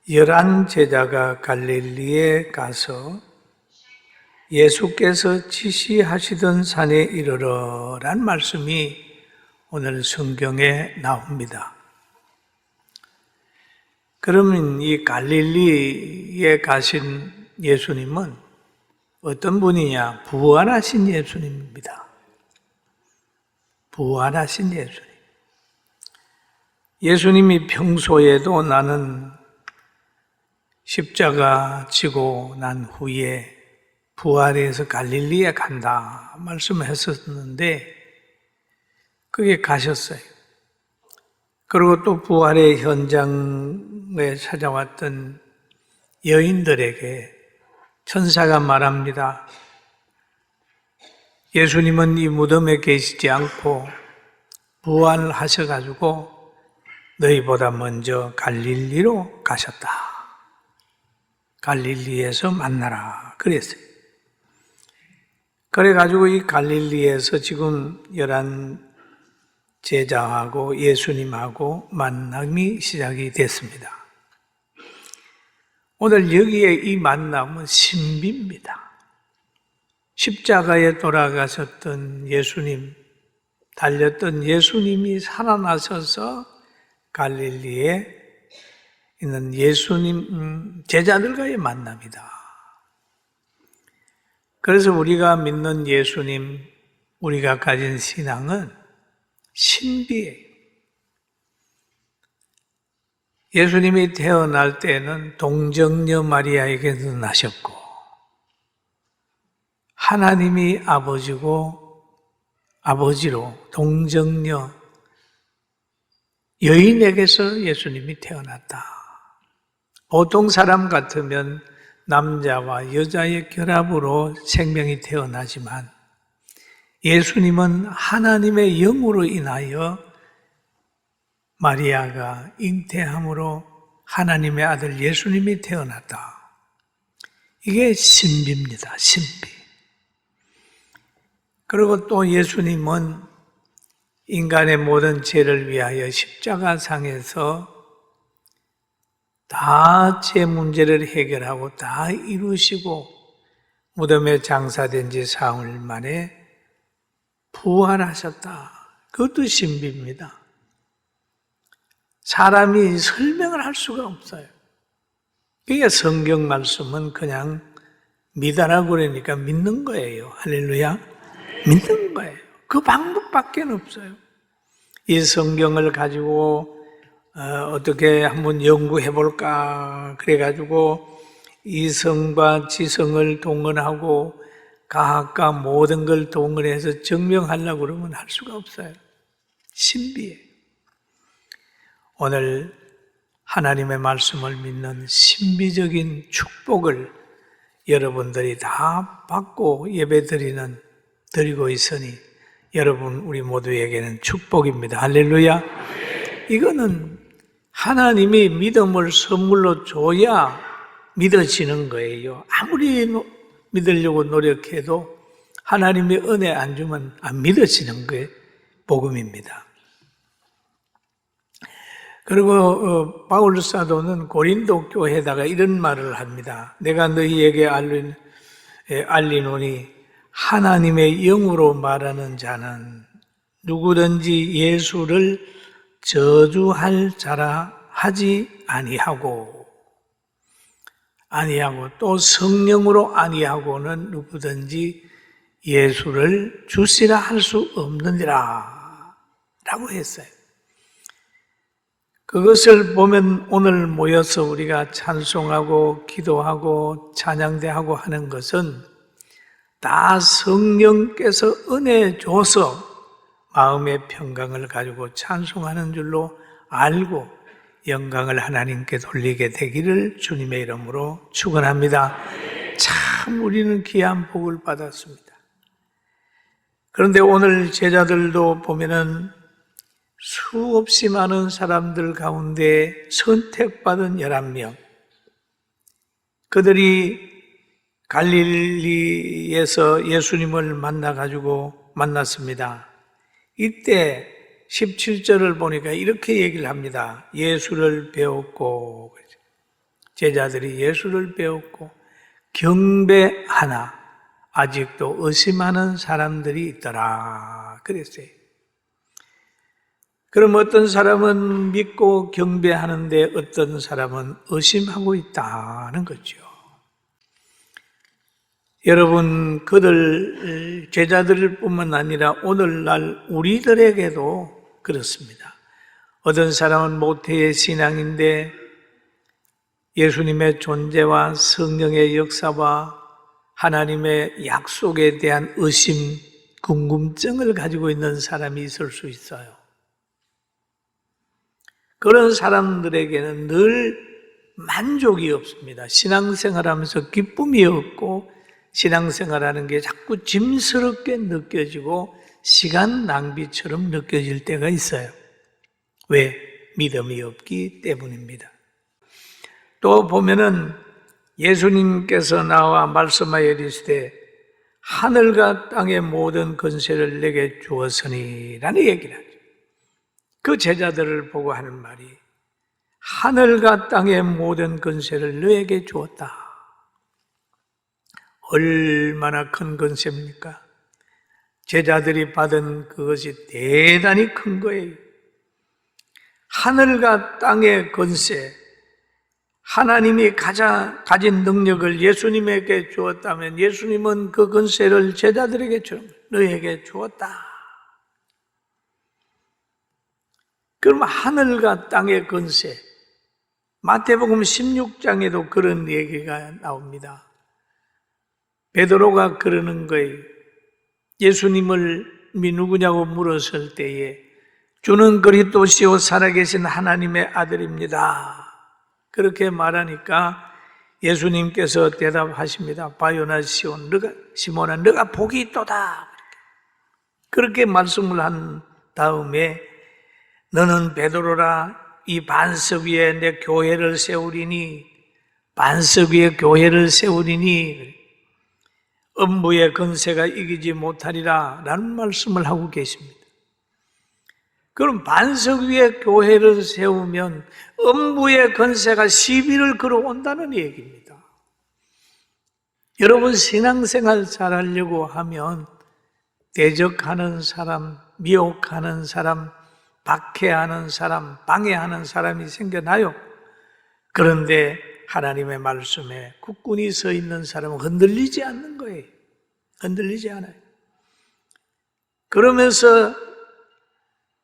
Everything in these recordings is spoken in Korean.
열한 제자가 갈릴리에 가서 예수께서 지시하시던 산에 이르러란 말씀이 오늘 성경에 나옵니다. 그러면 이 갈릴리에 가신 예수님은 어떤 분이냐? 부활하신 예수님입니다. 부활하신 예수님. 예수님이 평소에도 나는 십자가 지고 난 후에 부활해서 갈릴리에 간다 말씀했었는데 그게 가셨어요. 그리고 또 부활의 현장에 찾아왔던 여인들에게 천사가 말합니다. 예수님은 이 무덤에 계시지 않고 부활하셔가지고 너희보다 먼저 갈릴리로 가셨다. 갈릴리에서 만나라 그랬어요. 그래가지고 이 갈릴리에서 지금 11 제자하고 예수님하고 만남이 시작이 됐습니다. 오늘 여기에 이 만남은 신비입니다. 십자가에 돌아가셨던 예수님, 달렸던 예수님이 살아나셔서 갈릴리에 있는 예수님 제자들과의 만남이다. 그래서 우리가 믿는 예수님, 우리가 가진 신앙은 신비예요. 예수님이 태어날 때는 동정녀 마리아에게서 나셨고 하나님이 아버지로 동정녀 여인에게서 예수님이 태어났다. 보통 사람 같으면 남자와 여자의 결합으로 생명이 태어나지만 예수님은 하나님의 영으로 인하여 마리아가 잉태함으로 하나님의 아들 예수님이 태어났다. 이게 신비입니다. 신비. 그리고 또 예수님은 인간의 모든 죄를 위하여 십자가상에서 다 죄 문제를 해결하고 다 이루시고 무덤에 장사된 지 사흘 만에 부활하셨다. 그것도 신비입니다. 사람이 설명을 할 수가 없어요. 그러니까 성경 말씀은 그냥 믿으라고 그러니까 믿는 거예요. 할렐루야. 믿는 거예요. 그 방법밖에 없어요. 이 성경을 가지고 어떻게 한번 연구해 볼까 그래가지고 이성과 지성을 동원하고 과학과 모든 걸 동원해서 증명하려고 그러면 할 수가 없어요. 신비예요. 오늘 하나님의 말씀을 믿는 신비적인 축복을 여러분들이 다 받고 드리고 있으니 여러분 우리 모두에게는 축복입니다. 할렐루야. 이거는 하나님이 믿음을 선물로 줘야 믿어지는 거예요. 아무리 믿으려고 노력해도 하나님이 은혜 안 주면 안 믿어지는 게 복음입니다. 그리고 바울 사도는 고린도 교회에다가 이런 말을 합니다. 내가 너희에게 알리노니 하나님의 영으로 말하는 자는 누구든지 예수를 저주할 자라 하지 아니하고 또 성령으로 아니하고는 누구든지 예수를 주시라 할 수 없느니라 라고 했어요. 그것을 보면 오늘 모여서 우리가 찬송하고 기도하고 찬양대하고 하는 것은 다 성령께서 은혜 줘서 마음의 평강을 가지고 찬송하는 줄로 알고 영광을 하나님께 돌리게 되기를 주님의 이름으로 축원합니다. 참 우리는 귀한 복을 받았습니다. 그런데 오늘 제자들도 보면은 수없이 많은 사람들 가운데 선택받은 11명, 그들이 갈릴리에서 예수님을 만났습니다. 이때 17절을 보니까 이렇게 얘기를 합니다. 예수를 배웠고 제자들이 예수를 배웠고 경배하나 아직도 의심하는 사람들이 있더라 그랬어요. 그럼 어떤 사람은 믿고 경배하는데 어떤 사람은 의심하고 있다는 거죠. 여러분, 그들 제자들 뿐만 아니라 오늘날 우리들에게도 그렇습니다. 어떤 사람은 모태의 신앙인데 예수님의 존재와 성령의 역사와 하나님의 약속에 대한 의심, 궁금증을 가지고 있는 사람이 있을 수 있어요. 그런 사람들에게는 늘 만족이 없습니다. 신앙생활하면서 기쁨이 없고 신앙생활하는 게 자꾸 짐스럽게 느껴지고 시간 낭비처럼 느껴질 때가 있어요. 왜? 믿음이 없기 때문입니다. 또 보면은 예수님께서 나와 말씀하여 이르시되 하늘과 땅의 모든 권세를 내게 주었으니 라는 얘기를 하죠. 그 제자들을 보고 하는 말이 하늘과 땅의 모든 권세를 너에게 주었다. 얼마나 큰 권세입니까? 제자들이 받은 그것이 대단히 큰 거예요. 하늘과 땅의 권세, 하나님이 가진 능력을 예수님에게 주었다면 예수님은 그 권세를 제자들에게 너에게 주었다. 그럼 하늘과 땅의 권세, 마태복음 16장에도 그런 얘기가 나옵니다. 베드로가 그러는 거예요. 예수님을 누구냐고 물었을 때에 주는 그리스도시요 살아계신 하나님의 아들입니다. 그렇게 말하니까 예수님께서 대답하십니다. 바요나 시몬아 너가 복이 있도다. 그렇게 말씀을 한 다음에 너는 베드로라 이 반석 위에 내 교회를 세우리니 반석 위에 교회를 세우리니 음부의 권세가 이기지 못하리라 라는 말씀을 하고 계십니다. 그럼 반석 위에 교회를 세우면 음부의 권세가 시비를 걸어온다는 얘기입니다. 여러분 신앙생활 잘하려고 하면 대적하는 사람, 미혹하는 사람, 박해하는 사람, 방해하는 사람이 생겨나요. 그런데 하나님의 말씀에 굳건히 서 있는 사람은 흔들리지 않는 거예요. 흔들리지 않아요. 그러면서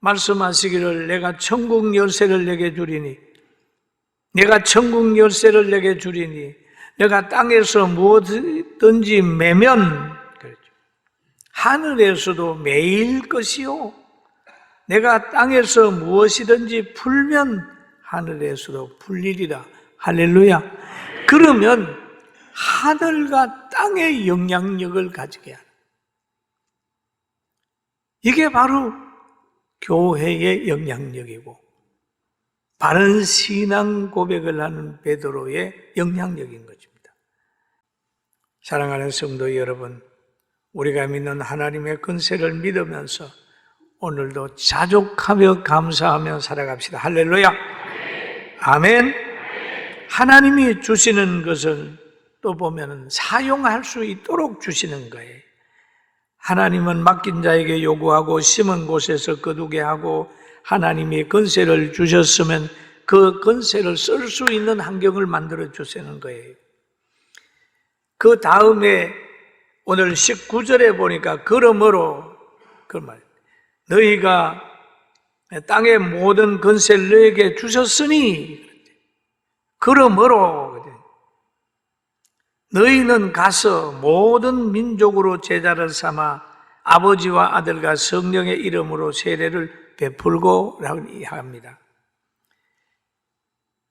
말씀하시기를 내가 천국 열쇠를 내게 주리니 내가 천국 열쇠를 내게 주리니 내가 땅에서 무엇든지 매면 그렇죠. 하늘에서도 매일 것이요 내가 땅에서 무엇이든지 풀면 하늘에서도 풀리리라. 할렐루야. 그러면 하늘과 땅의 영향력을 가지게 하는 이게 바로 교회의 영향력이고 바른 신앙 고백을 하는 베드로의 영향력인 것입니다. 사랑하는 성도 여러분, 우리가 믿는 하나님의 권세를 믿으면서 오늘도 자족하며 감사하며 살아갑시다. 할렐루야. 아멘. 하나님이 주시는 것을 또 보면 사용할 수 있도록 주시는 거예요. 하나님은 맡긴 자에게 요구하고 심은 곳에서 거두게 하고 하나님이 권세를 주셨으면 그 권세를 쓸 수 있는 환경을 만들어 주시는 거예요. 그 다음에 오늘 19절에 보니까 그러므로 그 말 너희가 땅의 모든 권세를 너희에게 주셨으니 그러므로 너희는 가서 모든 민족으로 제자를 삼아 아버지와 아들과 성령의 이름으로 세례를 베풀고 라고 합니다.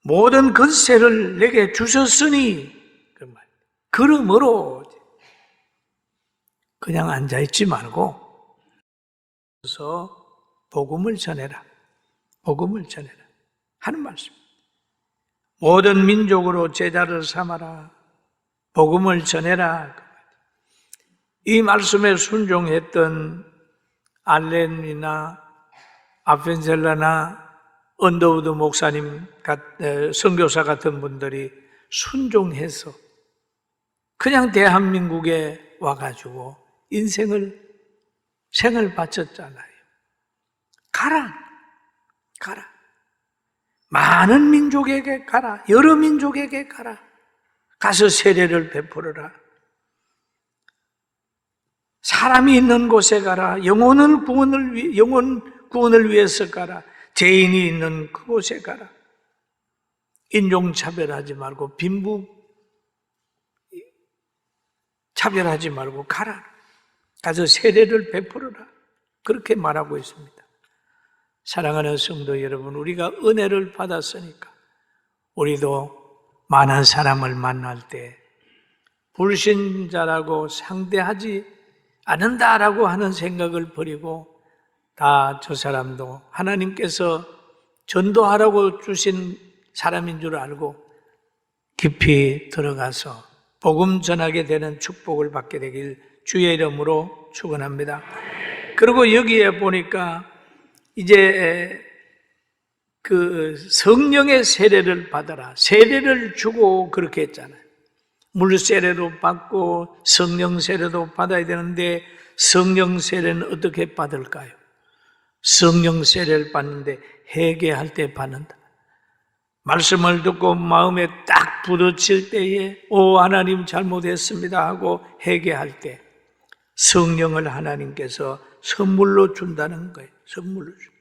모든 권세를 내게 주셨으니 그러므로 그냥 앉아있지 말고 그래서 복음을 전해라. 복음을 전해라 하는 말씀. 모든 민족으로 제자를 삼아라. 복음을 전해라. 이 말씀에 순종했던 알렌이나 아펜셀라나 언더우드 목사님, 선교사 같은 분들이 순종해서 그냥 대한민국에 와가지고 생을 바쳤잖아요. 가라. 많은 민족에게 가라. 여러 민족에게 가라. 가서 세례를 베풀어라. 사람이 있는 곳에 가라. 영혼 구원을 위해서 가라. 죄인이 있는 그곳에 가라. 인종차별하지 말고 빈부 차별하지 말고 가라. 가서 세례를 베풀어라. 그렇게 말하고 있습니다. 사랑하는 성도 여러분, 우리가 은혜를 받았으니까 우리도 많은 사람을 만날 때 불신자라고 상대하지 않는다라고 하는 생각을 버리고 다 저 사람도 하나님께서 전도하라고 주신 사람인 줄 알고 깊이 들어가서 복음 전하게 되는 축복을 받게 되길 주의 이름으로 축원합니다. 그리고 여기에 보니까 이제 그 성령의 세례를 받아라. 세례를 주고 그렇게 했잖아요. 물 세례도 받고 성령 세례도 받아야 되는데 성령 세례는 어떻게 받을까요? 성령 세례를 받는데 회개할 때 받는다. 말씀을 듣고 마음에 딱 부딪힐 때에 오 하나님 잘못했습니다 하고 회개할 때 성령을 하나님께서 선물로 준다는 거예요. 선물로 준다.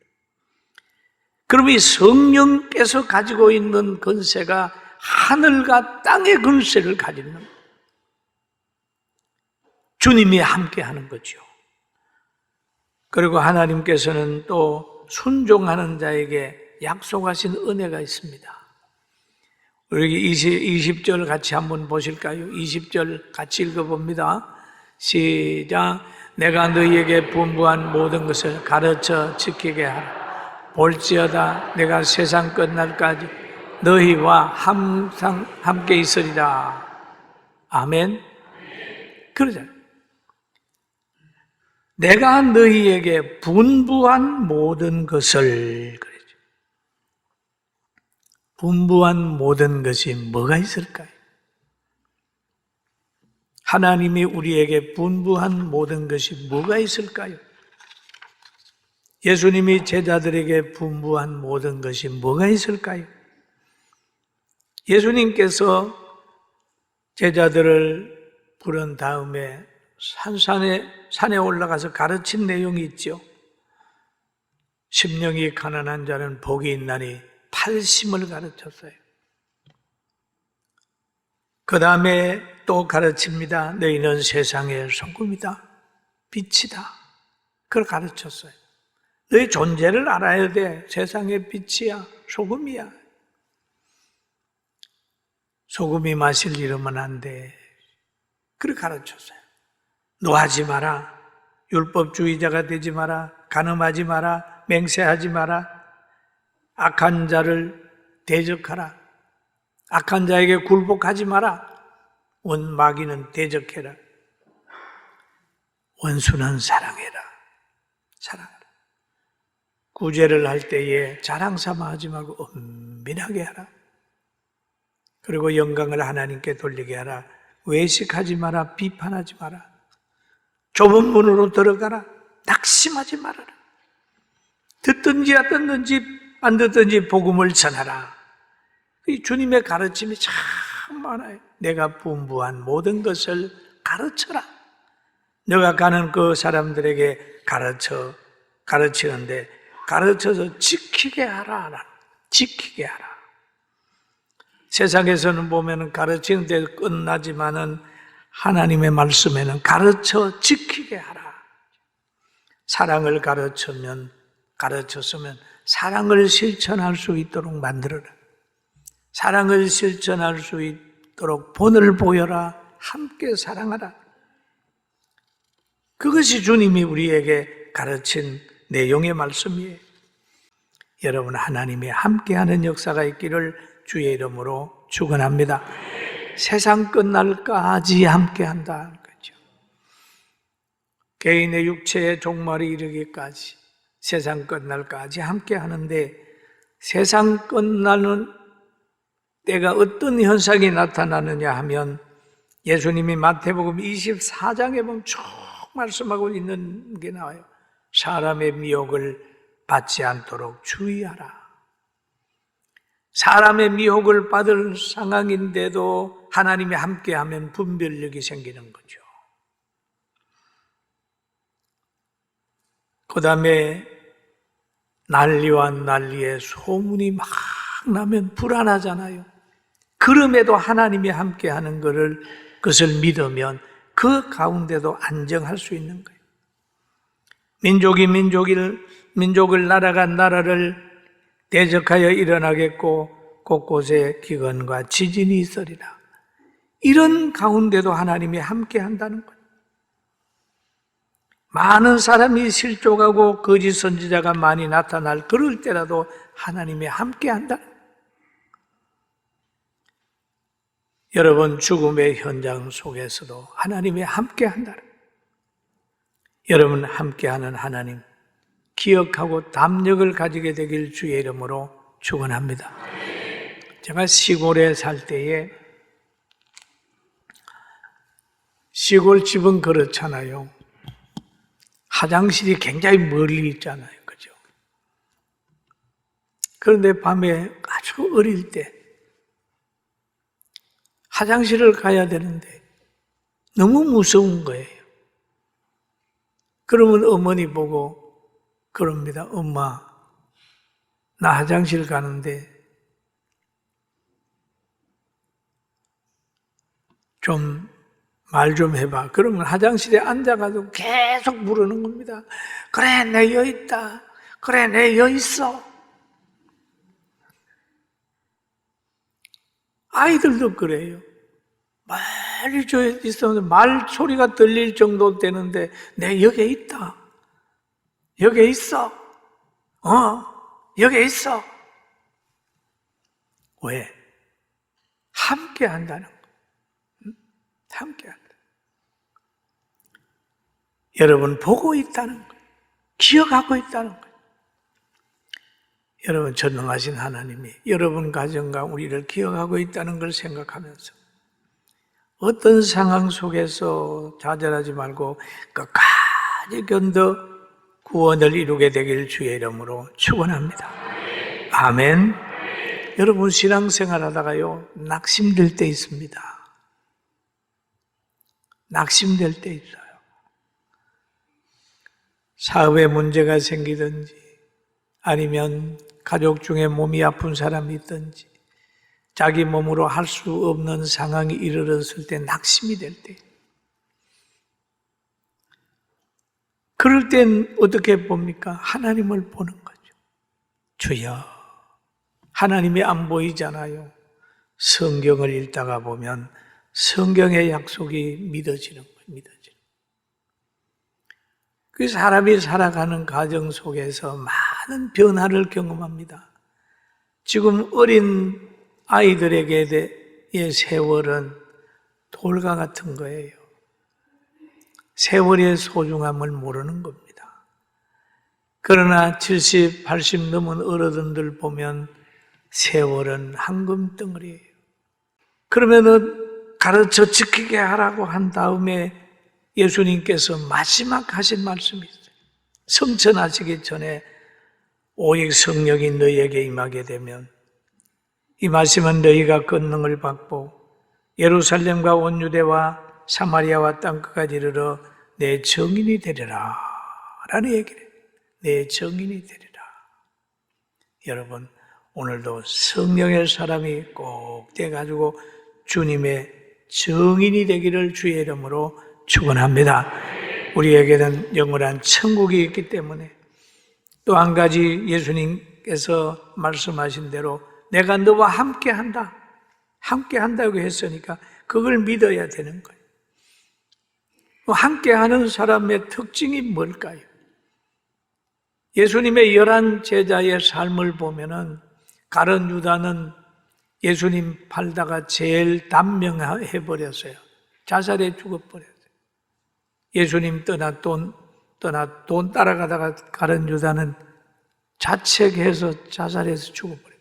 그럼 이 성령께서 가지고 있는 권세가 하늘과 땅의 권세를 가지는 거예요. 주님이 함께 하는 거죠. 그리고 하나님께서는 또 순종하는 자에게 약속하신 은혜가 있습니다. 우리 20절 같이 한번 보실까요? 20절 같이 읽어봅니다. 시작. 내가 너희에게 분부한 모든 것을 가르쳐 지키게 하라. 볼지어다 내가 세상 끝날까지 너희와 항상 함께 있으리라. 아멘. 그러잖아요. 내가 너희에게 분부한 모든 것을 그러죠. 분부한 모든 것이 뭐가 있을까요? 하나님이 우리에게 분부한 모든 것이 뭐가 있을까요? 예수님이 제자들에게 분부한 모든 것이 뭐가 있을까요? 예수님께서 제자들을 부른 다음에 산에 올라가서 가르친 내용이 있죠. 심령이 가난한 자는 복이 있나니 팔심을 가르쳤어요. 그 다음에 또 가르칩니다. 너희는 세상의 소금이다. 빛이다. 그걸 가르쳤어요. 너희 존재를 알아야 돼. 세상의 빛이야. 소금이야. 소금이 마실 이러면 안 돼. 그렇게 가르쳤어요. 노하지 마라. 율법주의자가 되지 마라. 간음하지 마라. 맹세하지 마라. 악한 자를 대적하라. 악한 자에게 굴복하지 마라. 마귀는 대적해라. 원수는 사랑해라. 사랑해라. 구제를 할 때에 자랑삼아 하지 말고 은밀하게 하라. 그리고 영광을 하나님께 돌리게 하라. 외식하지 마라. 비판하지 마라. 좁은 문으로 들어가라. 낙심하지 말아라. 듣든지 안 듣든지 복음을 전하라. 이 주님의 가르침이 참 많아요. 내가 분부한 모든 것을 가르쳐라. 너가 가는 그 사람들에게 가르치는데 가르쳐서 지키게 하라. 지키게 하라. 세상에서는 보면 가르치는 데 끝나지만은 하나님의 말씀에는 가르쳐 지키게 하라. 사랑을 가르쳤으면 사랑을 실천할 수 있도록 만들어라. 사랑을 실천할 수 있도록 본을 보여라. 함께 사랑하라. 그것이 주님이 우리에게 가르친 내용의 말씀이에요. 여러분, 하나님이 함께하는 역사가 있기를 주의 이름으로 축원합니다. 세상 끝날까지 함께한다는 거죠. 개인의 육체의 종말이 이르기까지 세상 끝날까지 함께하는데 세상 끝나는 때가 어떤 현상이 나타나느냐 하면 예수님이 마태복음 24장에 보면 쭉 말씀하고 있는 게 나와요. 사람의 미혹을 받지 않도록 주의하라. 사람의 미혹을 받을 상황인데도 하나님이 함께하면 분별력이 생기는 거죠. 그 다음에 난리와 난리에 소문이 막 나면 불안하잖아요. 그럼에도 하나님이 함께하는 그것을 믿으면 그 가운데도 안정할 수 있는 거예요. 민족을 나라가 나라를 대적하여 일어나겠고 곳곳에 기근과 지진이 있으리라. 이런 가운데도 하나님이 함께한다는 거예요. 많은 사람이 실족하고 거짓 선지자가 많이 나타날 그럴 때라도 하나님이 함께한다. 여러분 죽음의 현장 속에서도 하나님이 함께한다. 여러분 함께하는 하나님 기억하고 담력을 가지게 되길 주의 이름으로 축원합니다. 제가 시골에 살 때에 시골 집은 그렇잖아요. 화장실이 굉장히 멀리 있잖아요. 그죠? 그런데 밤에 아주 어릴 때 화장실을 가야 되는데 너무 무서운 거예요. 그러면 어머니 보고 그럽니다. 엄마, 나 화장실 가는데 좀 말 좀 해봐. 그러면 화장실에 앉아가지고 계속 부르는 겁니다. 그래, 내 여 있다. 그래, 내 여 있어. 아이들도 그래요. 멀리 저 있으면 말 소리가 들릴 정도 되는데 내 여기에 있다. 여기에 있어. 여기에 있어. 왜? 함께 한다는 거. 함께 한다. 여러분 보고 있다는 거예요. 기억하고 있다는 거예요. 여러분 전능하신 하나님이 여러분 가정과 우리를 기억하고 있다는 걸 생각하면서 어떤 상황 속에서 좌절하지 말고 끝까지 견뎌 구원을 이루게 되길 주의 이름으로 축원합니다. 아멘. 여러분 신앙생활 하다가요 낙심될 때 있습니다. 낙심될 때 있어요. 사업에 문제가 생기든지 아니면 가족 중에 몸이 아픈 사람이 있든지 자기 몸으로 할 수 없는 상황이 이르렀을 때 낙심이 될 때, 그럴 땐 어떻게 봅니까? 하나님을 보는 거죠. 주여, 하나님이 안 보이잖아요. 성경을 읽다가 보면 성경의 약속이 믿어지는 거예요. 믿어지는. 그 사람이 살아가는 과정 속에서 많은 변화를 경험합니다. 지금 어린 아이들에게의 세월은 돌과 같은 거예요. 세월의 소중함을 모르는 겁니다. 그러나 70, 80 넘은 어른들 보면 세월은 황금덩어리예요. 그러면은 가르쳐 지키게 하라고 한 다음에 예수님께서 마지막 하신 말씀이 있어요. 성천하시기 전에 오직 성령이 너희에게 임하게 되면 이 말씀은 너희가 권능을 받고 예루살렘과 온 유대와 사마리아와 땅끝까지 이르러 내 증인이 되리라 라는 얘기를 해요. 내 증인이 되리라. 여러분 오늘도 성령의 사람이 꼭 돼가지고 주님의 증인이 되기를 주의 이름으로 축원합니다. 우리에게는 영원한 천국이 있기 때문에 또 한 가지 예수님께서 말씀하신 대로 내가 너와 함께 한다. 함께 한다고 했으니까 그걸 믿어야 되는 거예요. 함께 하는 사람의 특징이 뭘까요? 예수님의 11 제자의 삶을 보면은 가룟 유다는 예수님 팔다가 제일 단명해버렸어요. 자살해 죽어버렸어요. 예수님 떠나 돈 따라가다가 가룟 유다는 자책해서 자살해서 죽어버렸어요.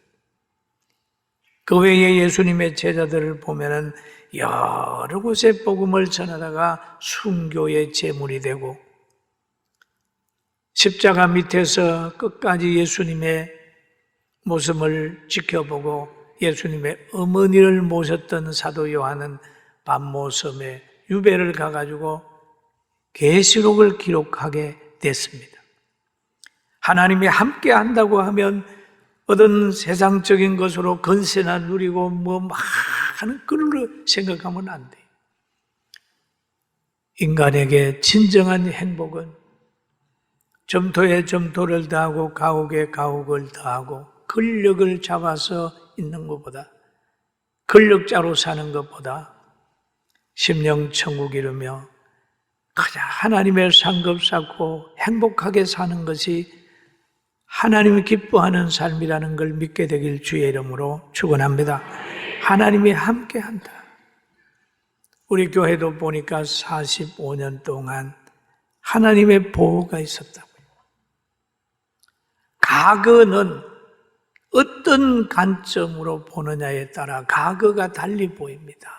그 외에 예수님의 제자들을 보면은 여러 곳에 복음을 전하다가 순교의 제물이 되고 십자가 밑에서 끝까지 예수님의 모습을 지켜보고 예수님의 어머니를 모셨던 사도 요한은 반모섬에 유배를 가가지고 계시록을 기록하게 됐습니다. 하나님이 함께 한다고 하면 어떤 세상적인 것으로 건세나 누리고 뭐 많은 그걸로 생각하면 안 돼요. 인간에게 진정한 행복은 점토에 점토를 더하고 가옥에 가옥을 더하고 권력을 잡아서 있는 것보다, 권력자로 사는 것보다 심령 천국 이루며 가장 하나님의 상급 쌓고 행복하게 사는 것이 하나님이 기뻐하는 삶이라는 걸 믿게 되길 주의 이름으로 축원합니다. 하나님이 함께한다. 우리 교회도 보니까 45년 동안 하나님의 보호가 있었다고요. 과거는 어떤 관점으로 보느냐에 따라 과거가 달리 보입니다.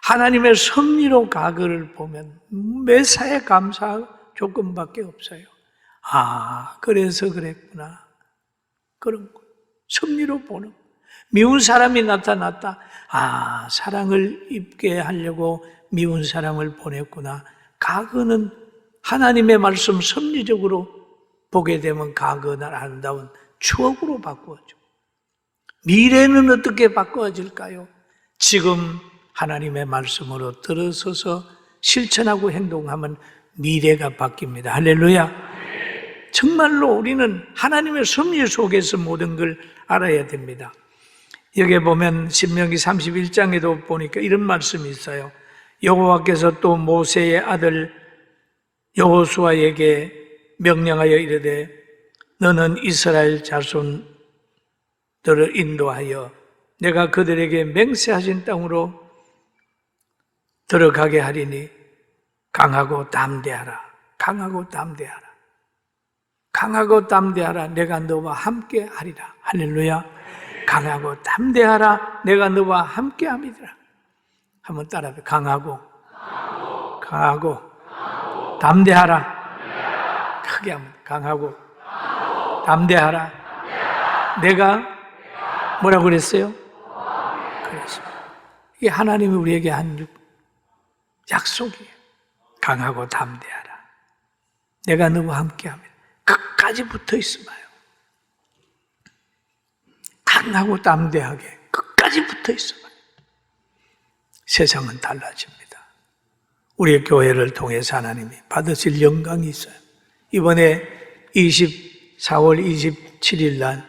하나님의 섭리로 과거를 보면 매사에 감사 조건밖에 없어요. 아, 그래서 그랬구나. 그런 거. 섭리로 보는 거. 미운 사람이 나타났다. 아, 사랑을 입게 하려고 미운 사람을 보냈구나. 과거는 하나님의 말씀 섭리적으로 보게 되면 과거는 아름다운 추억으로 바꾸어져. 미래는 어떻게 바꾸어질까요? 지금 하나님의 말씀으로 들어서서 실천하고 행동하면 미래가 바뀝니다. 할렐루야. 정말로 우리는 하나님의 섭리 속에서 모든 걸 알아야 됩니다. 여기에 보면 신명기 31장에도 보니까 이런 말씀이 있어요. 여호와께서 또 모세의 아들 여호수아에게 명령하여 이르되 너는 이스라엘 자손들을 인도하여 내가 그들에게 맹세하신 땅으로 들어가게 하리니 강하고 담대하라. 강하고 담대하라. 강하고 담대하라. 내가 너와 함께 하리라. 할렐루야. 강하고 담대하라. 내가 너와 함께 함이라. 한번 따라해. 강하고 담대하라. 크게 한번. 강하고 담대하라. 내가 뭐라고 그랬어요? 그랬습니다. 이게 하나님이 우리에게 한 약속이에요. 강하고 담대하라. 내가 너와 함께 합니다. 끝까지 붙어 있어봐요. 강하고 담대하게 끝까지 붙어 있어봐요. 세상은 달라집니다. 우리 교회를 통해서 하나님이 받으실 영광이 있어요. 이번에 4월 27일 날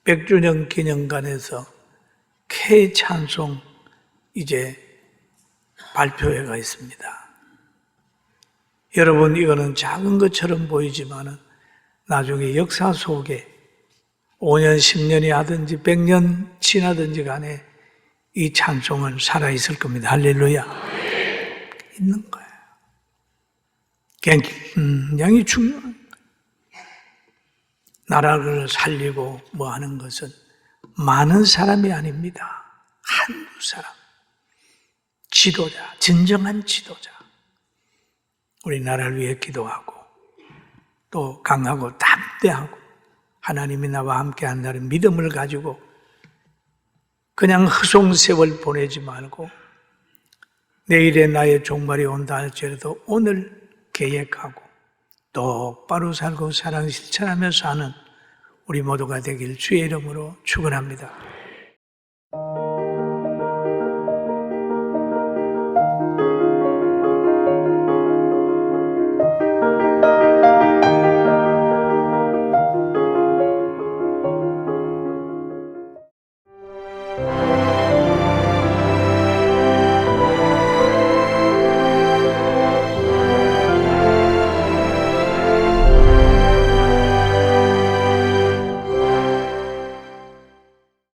100주년 기념관에서 K 찬송 이제 발표회가 있습니다. 여러분, 이거는 작은 것처럼 보이지만은 나중에 역사 속에 5년, 10년이 하든지 100년 지나든지 간에 이 찬송은 살아있을 겁니다. 할렐루야. 있는 거예요. 굉장히 중요한 거예요. 나라를 살리고 뭐 하는 것은 많은 사람이 아닙니다. 한두 사람. 지도자, 진정한 지도자. 우리나라를 위해 기도하고 또 강하고 담대하고 하나님이 나와 함께 한다는 믿음을 가지고 그냥 허송세월 보내지 말고 내일의 나의 종말이 온다 할지라도 오늘 계획하고 똑바로 살고 사랑 실천하며 사는 우리 모두가 되길 주의 이름으로 축원합니다.